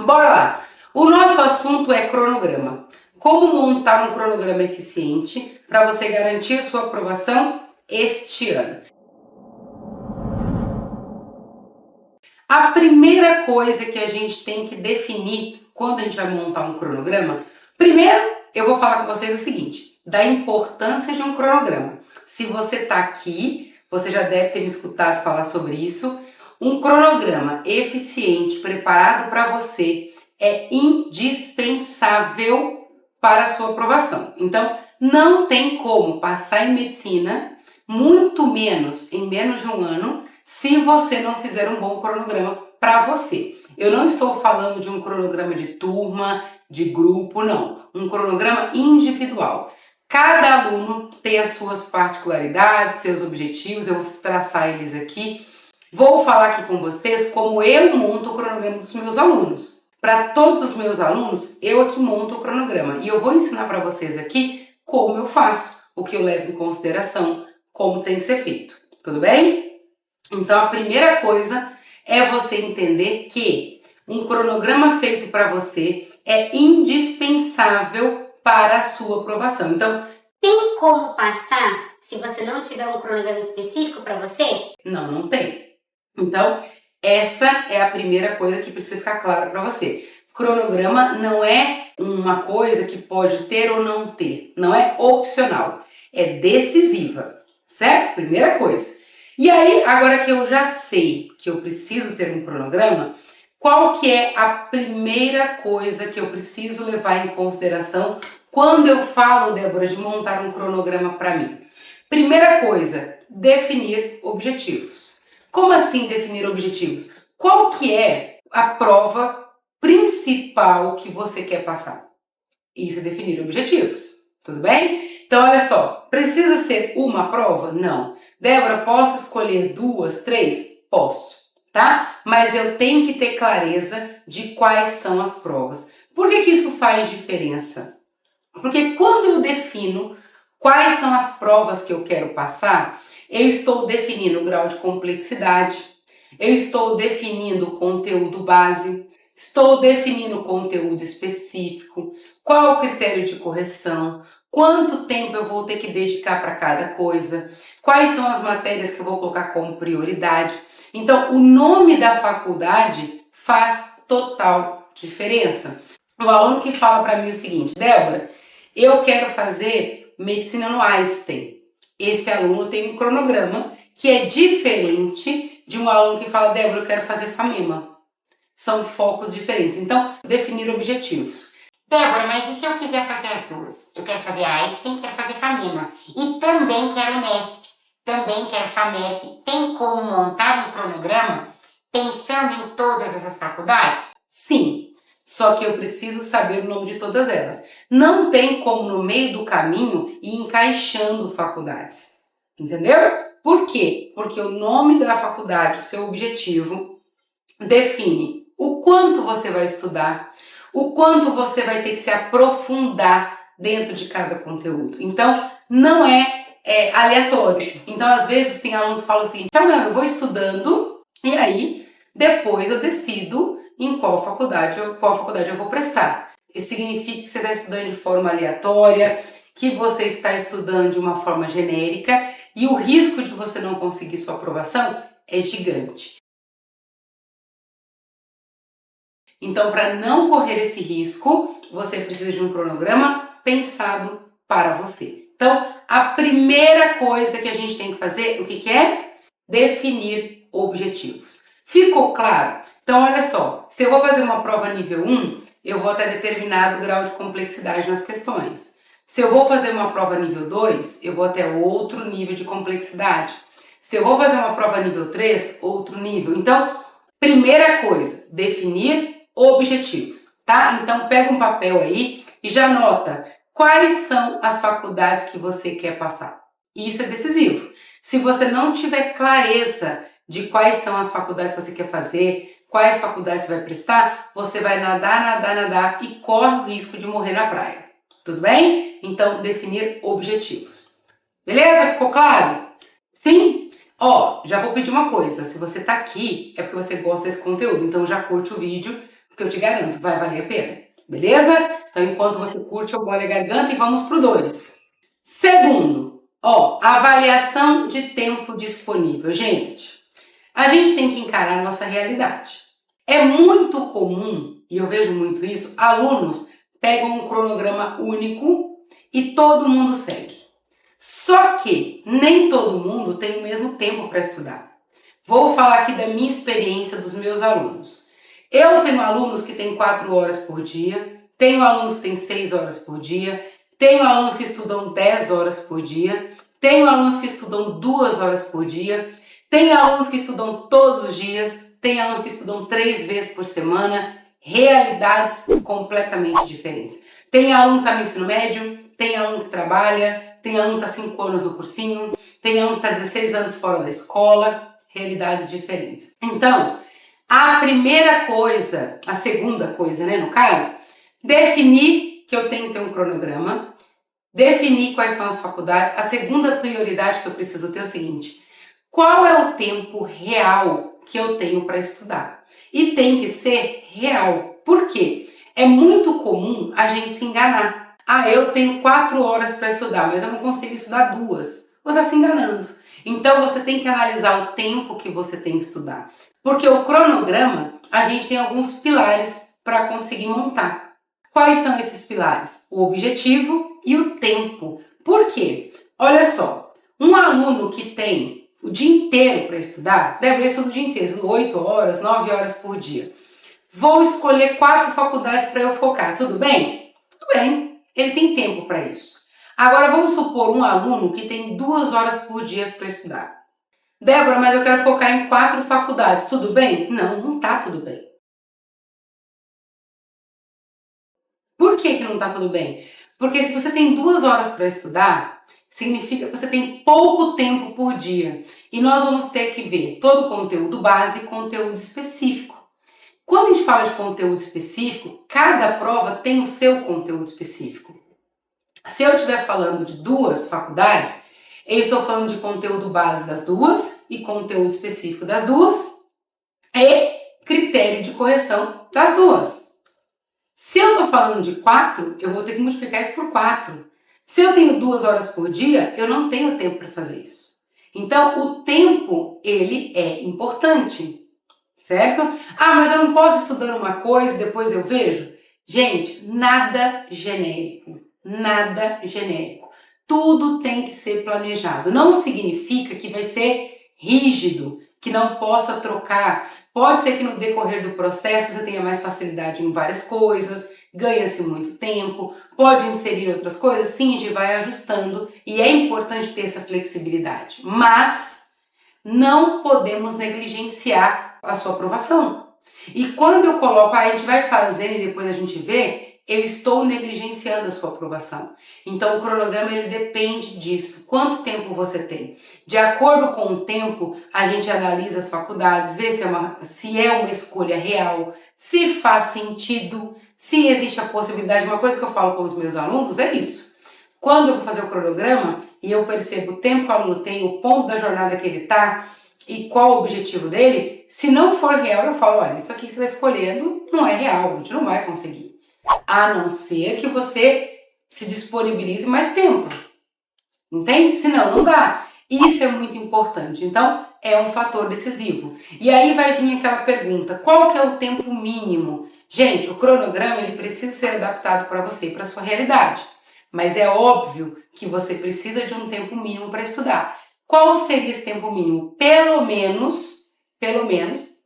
Bora lá! O nosso assunto é cronograma. Como montar um cronograma eficiente para você garantir sua aprovação este ano. A primeira coisa que a gente tem que definir quando a gente vai montar um cronograma, primeiro eu vou falar com vocês o seguinte, da importância de um cronograma. Se você está aqui, você já deve ter me escutado falar sobre isso. Um cronograma eficiente, preparado para você, é indispensável para a sua aprovação. Então, não tem como passar em medicina, muito menos em menos de um ano, se você não fizer um bom cronograma para você. Eu não estou falando de um cronograma de turma, de grupo, não. Um cronograma individual. Cada aluno tem as suas particularidades, seus objetivos, eu vou traçar eles aqui. Vou falar aqui com vocês como eu monto o cronograma dos meus alunos. Para todos os meus alunos, eu aqui monto o cronograma. E eu vou ensinar para vocês aqui como eu faço, o que eu levo em consideração, como tem que ser feito. Tudo bem? Então, a primeira coisa é você entender que um cronograma feito para você é indispensável para a sua aprovação. Então, tem como passar se você não tiver um cronograma específico para você? Não, não tem. Então, essa é a primeira coisa que precisa ficar claro para você. Cronograma não é uma coisa que pode ter ou não ter. Não é opcional. É decisiva. Certo? Primeira coisa. E aí, agora que eu já sei que eu preciso ter um cronograma, qual que é a primeira coisa que eu preciso levar em consideração quando eu falo, Débora, de montar um cronograma para mim? Primeira coisa, definir objetivos. Como assim definir objetivos? Qual que é a prova principal que você quer passar? Isso é definir objetivos, tudo bem? Então, olha só, precisa ser uma prova? Não. Débora, posso escolher 2, 3? Posso, tá? Mas eu tenho que ter clareza de quais são as provas. Por que isso faz diferença? Porque quando eu defino quais são as provas que eu quero passar, eu estou definindo o grau de complexidade, eu estou definindo o conteúdo base, estou definindo o conteúdo específico, qual o critério de correção, quanto tempo eu vou ter que dedicar para cada coisa, quais são as matérias que eu vou colocar como prioridade. Então, o nome da faculdade faz total diferença. O aluno que fala para mim o seguinte, Débora, eu quero fazer medicina no Einstein. Esse aluno tem um cronograma que é diferente de um aluno que fala, Débora, eu quero fazer FAMEMA. São focos diferentes. Então, definir objetivos. Débora, mas e se eu quiser fazer as duas? Eu quero fazer Einstein, quero fazer FAMEMA. E também quero Unesp, também quero FAMEP. Tem como montar um cronograma pensando em todas essas faculdades? Sim, só que eu preciso saber o nome de todas elas. Não tem como no meio do caminho ir encaixando faculdades, entendeu? Por quê? Porque o nome da faculdade, o seu objetivo, define o quanto você vai estudar, o quanto você vai ter que se aprofundar dentro de cada conteúdo. Então, não é aleatório. Então, às vezes, tem aluno que fala o seguinte, não, eu vou estudando e aí, depois eu decido em qual faculdade eu vou prestar. Isso significa que você está estudando de forma aleatória, que você está estudando de uma forma genérica e o risco de você não conseguir sua aprovação é gigante. Então, para não correr esse risco, você precisa de um cronograma pensado para você. Então, a primeira coisa que a gente tem que fazer, o que é? Definir objetivos. Ficou claro? Então, olha só, se eu vou fazer uma prova nível 1, eu vou até determinado grau de complexidade nas questões. Se eu vou fazer uma prova nível 2, eu vou até outro nível de complexidade. Se eu vou fazer uma prova nível 3, outro nível. Então, primeira coisa, definir objetivos, tá? Então, pega um papel aí e já anota quais são as faculdades que você quer passar. Isso é decisivo. Se você não tiver clareza de quais são as faculdades que você quer fazer, quais faculdades você vai prestar, você vai nadar e corre o risco de morrer na praia. Tudo bem? Então, definir objetivos. Beleza? Ficou claro? Sim? Ó, já vou pedir uma coisa. Se você tá aqui, é porque você gosta desse conteúdo. Então, já curte o vídeo, porque eu te garanto, vai valer a pena. Beleza? Então, enquanto você curte, eu molho a garganta e vamos pro 2. Segundo, avaliação de tempo disponível. Gente, a gente tem que encarar a nossa realidade. É muito comum, e eu vejo muito isso, alunos pegam um cronograma único e todo mundo segue. Só que nem todo mundo tem o mesmo tempo para estudar. Vou falar aqui da minha experiência dos meus alunos. Eu tenho alunos que têm 4 horas por dia, tenho alunos que têm 6 horas por dia, tenho alunos que estudam 10 horas por dia, tenho alunos que estudam 2 horas por dia, tenho alunos que estudam todos os dias, tenho alunos que estudam 3 vezes por semana, realidades completamente diferentes. Tem aluno que está no ensino médio, tem aluno que trabalha, tem aluno que está 5 anos no cursinho, tem aluno que está 16 anos fora da escola, realidades diferentes. Então, a primeira coisa, a segunda coisa, né, no caso, definir que eu tenho que ter um cronograma, definir quais são as faculdades. A segunda prioridade que eu preciso ter é o seguinte: qual é o tempo real que eu tenho para estudar? E tem que ser real. Por quê? É muito comum a gente se enganar. Eu tenho 4 horas para estudar, mas eu não consigo estudar 2. Você está se enganando. Então você tem que analisar o tempo que você tem que estudar. Porque o cronograma, a gente tem alguns pilares para conseguir montar. Quais são esses pilares? O objetivo e o tempo. Por quê? Olha só, um aluno que tem o dia inteiro para estudar, deve estudar o dia inteiro, 8 horas, 9 horas por dia. Vou escolher 4 faculdades para eu focar, tudo bem? Tudo bem, ele tem tempo para isso. Agora vamos supor um aluno que tem 2 horas por dia para estudar. Débora, mas eu quero focar em 4 faculdades, tudo bem? Não, não está tudo bem. Por que não está tudo bem? Porque se você tem 2 horas para estudar, significa que você tem pouco tempo por dia. E nós vamos ter que ver todo o conteúdo base e conteúdo específico. Quando a gente fala de conteúdo específico, cada prova tem o seu conteúdo específico. Se eu estiver falando de 2 faculdades, eu estou falando de conteúdo base das 2 e conteúdo específico das 2 e critério de correção das 2. Se eu estou falando de 4, eu vou ter que multiplicar isso por 4. Se eu tenho 2 horas por dia, eu não tenho tempo para fazer isso. Então, o tempo, ele é importante, certo? Mas eu não posso estudar uma coisa e depois eu vejo? Gente, nada genérico. Nada genérico. Tudo tem que ser planejado. Não significa que vai ser rígido, que não possa trocar. Pode ser que no decorrer do processo você tenha mais facilidade em várias coisas, ganha-se muito tempo, pode inserir outras coisas, sim, a gente vai ajustando e é importante ter essa flexibilidade. Mas não podemos negligenciar a sua aprovação. E quando eu coloco, a gente vai fazendo e depois a gente vê, eu estou negligenciando a sua aprovação. Então o cronograma ele depende disso. Quanto tempo você tem? De acordo com o tempo, a gente analisa as faculdades, vê se é uma escolha real, se faz sentido, se existe a possibilidade. Uma coisa que eu falo com os meus alunos é isso. Quando eu vou fazer o cronograma e eu percebo o tempo que o aluno tem, o ponto da jornada que ele está e qual o objetivo dele, se não for real, eu falo, olha, isso aqui que você está escolhendo não é real, a gente não vai conseguir. A não ser que você se disponibilize mais tempo. Entende? Senão não dá. Isso é muito importante. Então, é um fator decisivo. E aí vai vir aquela pergunta, qual que é o tempo mínimo? Gente, o cronograma ele precisa ser adaptado para você e para a sua realidade. Mas é óbvio que você precisa de um tempo mínimo para estudar. Qual seria esse tempo mínimo? Pelo menos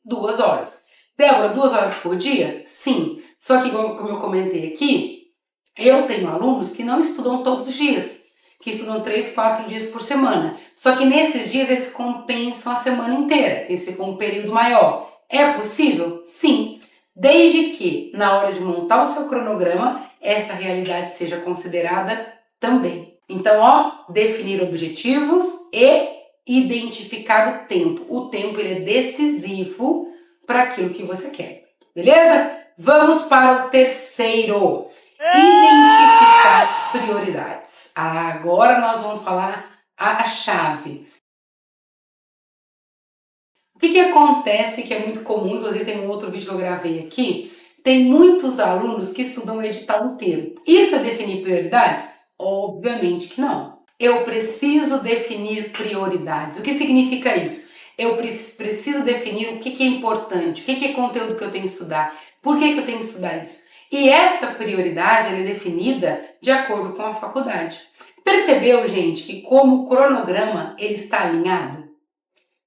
2 horas. Débora, 2 horas por dia? Sim. Só que, como eu comentei aqui, eu tenho alunos que não estudam todos os dias, que estudam 3, 4 dias por semana. Só que nesses dias eles compensam a semana inteira, eles ficam um período maior. É possível? Sim. Desde que, na hora de montar o seu cronograma, essa realidade seja considerada também. Então, definir objetivos e identificar o tempo. O tempo ele é decisivo para aquilo que você quer. Beleza? Vamos para o terceiro. Identificar prioridades. Agora nós vamos falar a chave. O que acontece, que é muito comum, inclusive tem um outro vídeo que eu gravei aqui, Tem muitos alunos que estudam o edital inteiro. Isso é definir prioridades? Obviamente que não. Eu preciso definir prioridades. O que significa isso? Eu preciso definir o que é importante, o que é conteúdo que eu tenho que estudar, por que eu tenho que estudar isso. E essa prioridade ela é definida de acordo com a faculdade. Percebeu, gente, que como o cronograma ele está alinhado?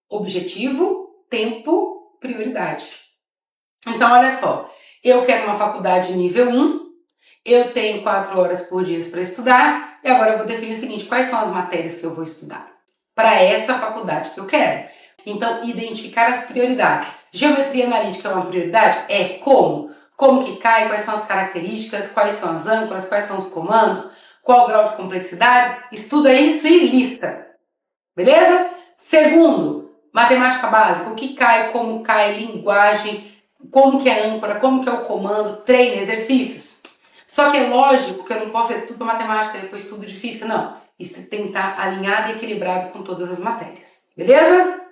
Objetivo, tempo, prioridade. Então, olha só, eu quero uma faculdade nível 1, eu tenho 4 horas por dia para estudar, e agora eu vou definir o seguinte, quais são as matérias que eu vou estudar para essa faculdade que eu quero. Então, identificar as prioridades. Geometria analítica é uma prioridade? É. Como? Como que cai, quais são as características, quais são as âncoras, quais são os comandos, qual o grau de complexidade, estuda isso e lista. Beleza? Segundo, matemática básica, o que cai, como cai, linguagem, como que é a âncora, como que é o comando, treina, exercícios. Só que é lógico que eu não posso ter tudo para matemática, depois tudo de física, não. Isso tem que estar alinhado e equilibrado com todas as matérias. Beleza?